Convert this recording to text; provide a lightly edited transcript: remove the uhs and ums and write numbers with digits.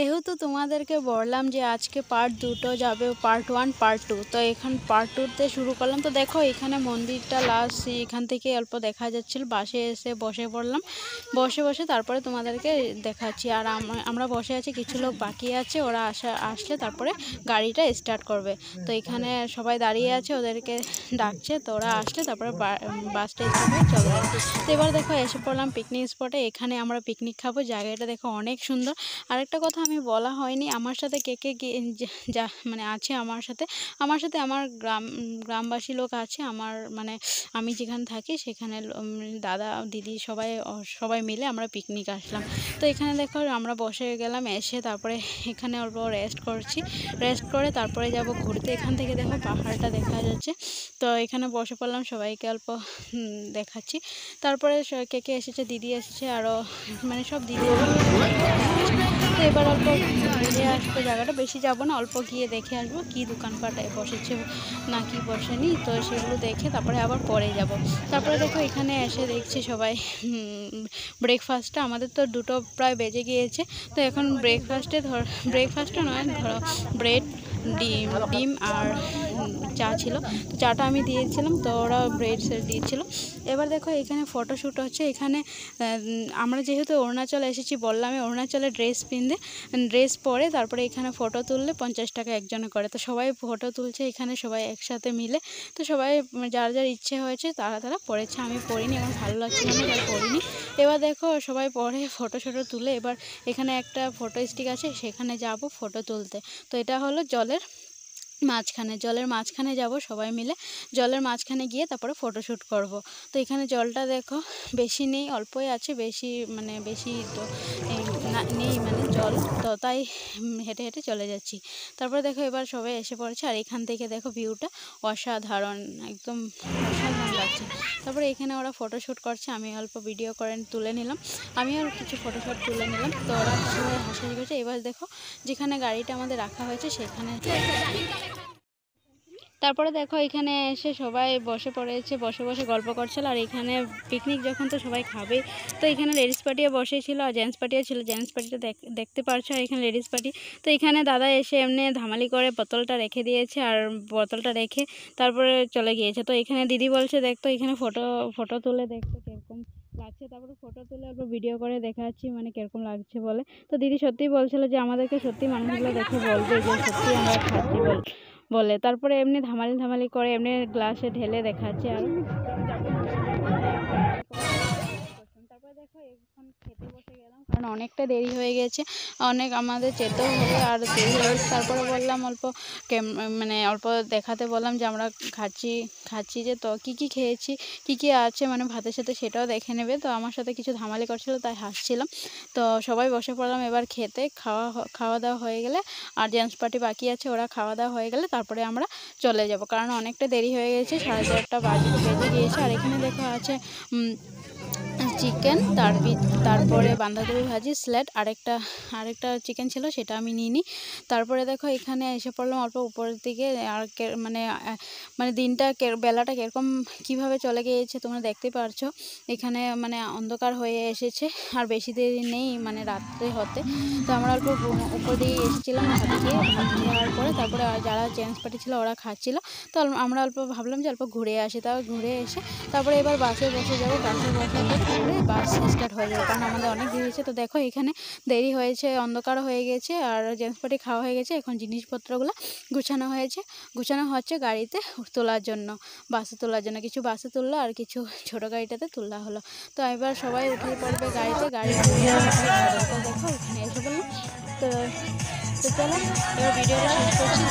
যেহেতু তোমাদেরকে বললাম যে আজকে পার্ট দুটো যাবে, পার্ট 1 পার্ট 2, তো এখন পার্ট 2তে শুরু করলাম। তো দেখো এখানে মন্দিরটা লাস্ট এখান থেকে অল্প দেখা যাচ্ছিল, বাসে এসে বসে পড়লাম। বসে তারপরে তোমাদেরকে দেখাচ্ছি। আর আমরা বসে আছি, কিছু লোক বাকি আছে, ওরা আসলে তারপরে গাড়িটা স্টার্ট করবে। তো এখানে সবাই দাঁড়িয়ে আছে, ওদেরকে ডাকছে, তো ওরা আসলে তারপরে বাসটা স্টার্ট হয়ে চলে যাবে। তো এবার দেখো এসে পড়লাম পিকনিক স্পটে। এখানে আমরা পিকনিক খাবো। জায়গাটা দেখো অনেক সুন্দর। আরেকটা কথা আমি বলা হয়নি, আমার সাথে কে কে যা মানে আছে আমার সাথে আমার গ্রামবাসী লোক আছে। আমার মানে আমি যেখানে থাকি সেখানে দাদা দিদি সবাই মিলে আমরা পিকনিক আসলাম। তো এখানে দেখো আমরা বসে গেলাম, এসে তারপরে এখানে অল্প রেস্ট করে তারপরে যাব ঘুরতে। এখান থেকে দেখো পাহাড়টা দেখা যাচ্ছে। তো এখানে বসে পড়লাম, সবাইকে অল্প দেখাচ্ছি। তারপরে কে কে এসেছে, দিদি এসেছে, আরও মানে সব দিদি। তো এবার অল্প ঘুরে আসবো, জায়গাটা বেশি যাবো না, অল্প গিয়ে দেখে আসবো কি দোকানপাট বসেছে না কি বসেনি, তো সেগুলো দেখে তারপরে আবার পরে যাব। তারপরে দেখো এখানে এসে দেখছি সবাই ব্রেকফাস্টটা, আমাদের তো 2টো প্রায় বেজে গিয়েছে। তো এখন ব্রেকফাস্টটা নয়, ধরো ব্রেড, ডিম আর চা ছিল। তো চাটা আমি দিয়েছিলাম, তো ওরা ব্রেড দিয়েছিল। এবার দেখো এখানে ফটোশ্যুট হচ্ছে। এখানে আমরা যেহেতু অরুণাচল এসেছি, বললাম অরুণাচলে ড্রেস পরে তারপরে এখানে ফটো তুললে 50 টাকা একজনে করে। তো সবাই ফটো তুলছে এখানে, সবাই একসাথে মিলে। তো সবাই যার ইচ্ছে হয়েছে তারা পড়েছে, আমি পড়িনি, আমার ভালো লাগছিল না তাই পড়িনি। এবার দেখো সবাই পরে ফটো তুলে এবার এখানে একটা ফটো স্টিক আছে, সেখানে যাব ফটো তুলতে। তো এটা হলো জলের মাঝখানে যাব সবাই মিলে। জলের মাঝখানে গিয়ে তারপরে ফটোশ্যুট করব। তো এখানে জলটা দেখো বেশি নেই, অল্পই আছে, বেশি তো নেই মানে জল, তো তাই হেঁটে চলে যাচ্ছি। তারপরে দেখো এবার সবাই এসে পড়েছে, আর এখান থেকে দেখো ভিউটা অসাধারণ, একদম অসাধারণ লাগছে। তারপরে এখানে ওরা ফটোশ্যুট করছে, আমি অল্প ভিডিও করে তুলে নিলাম, আমি আর কিছু ফটোশ্যুট তুলে নিলাম। তো ওরা সবাই হাসাহাসি করছে। এবার দেখো যেখানে গাড়িটা আমাদের রাখা হয়েছে সেখানে। তারপরে দেখো এখানে এসে সবাই বসে পড়েছে, বসে গল্প করছিল। আর এখানে পিকনিক যখন তো সবাই খাবে, তো এখানে লেডিস পার্টিও বসেছিল আর জেন্টস পার্টিও ছিল। জেন্টস পার্টিটা দেখতে পারছো, আর এখানে লেডিস পার্টি। তো এখানে দাদা এসে এমনি ধামালি করে বোতলটা রেখে দিয়েছে, আর বোতলটা রেখে তারপরে চলে গিয়েছে। তো এখানে দিদি বলছে দেখতো এখানে ফটো তুলে দেখতো কীরকম লাগছে। তারপরে ফটো তুলে অল্প ভিডিও করে দেখাচ্ছি মানে কীরকম লাগছে বলে। তো দিদি সত্যিই বলছিল যে আমাদেরকে সত্যি মানুষগুলো দেখে বলবে যে সত্যি আমরা খাচ্ছি বলে। তারপরে এমনি ধামালি করে এমনি গ্লাসে ঢেলে দেখাচ্ছে। আর তারপরে দেখো এখন খেতে বসে গেলাম, কারণ অনেকটা দেরি হয়ে গেছে, আমাদের যেতেও হবে আর দেরি হয়ে গেছে। তারপরে বললাম অল্প দেখাতে বললাম যে আমরা খাচ্ছি যে, তো কী খেয়েছি, কী আছে মানে ভাতের সাথে, সেটাও দেখে নেবে। তো আমার সাথে কিছু ধামালি করছিল তাই হাসছিলাম। তো সবাই বসে পড়লাম এবার খেতে। খাওয়া দাওয়া হয়ে গেলে, আর জেন্টস পার্টি বাকি আছে, ওরা খাওয়া দাওয়া হয়ে গেলে তারপরে আমরা চলে যাব, কারণ অনেকটা দেরি হয়ে গেছে, 4:30 বেজে গিয়েছে। আর এখানে দেখো আছে চিকেন, তারপরে বাঁধাকপি ভাজি, স্যালাড, আরেকটা চিকেন ছিল, সেটা আমি নিইনি। তারপরে দেখো এখানে এসে পড়লাম অল্প উপরের দিকে। আর মানে বেলাটা কীরকম কীভাবে চলে গিয়েছে তোমরা দেখতে পারছো। এখানে মানে অন্ধকার হয়ে এসেছে, আর বেশি দেরি নেই মানে রাত্রে হতে। তো আমরা অল্প উপর দিকে এসেছিলাম ভাত খাওয়ার পরে। তারপরে যারা জেন্টস পার্টি ছিল ওরা খাচ্ছিল, তো আমরা অল্প ভাবলাম যে অল্প ঘুরে আসি। ঘুরে এসে তারপরে এবার বাসে বসে যাবো। বাসে বসার পরে বাস স্টার্ট হয়ে যাবে, কারণ আমাদের অনেক দেরি হয়েছে। তো দেখো এখানে দেরি হয়েছে, অন্ধকার হয়ে গেছে, আর জেন্টস পার্টি খাওয়া হয়ে গেছে। এখন জিনিসপত্রগুলো গুছানো হচ্ছে গাড়িতে তোলার জন্য, বাসে তোলার জন্য। কিছু বাসে তুললো আর কিছু ছোটো গাড়িটাতে তোলা হলো। তো এবার সবাই উঠে পড়বে গাড়িতে। দেখো এখানে এসে বললাম। তো চলো এবার ভিডিওটা শেষ করছি।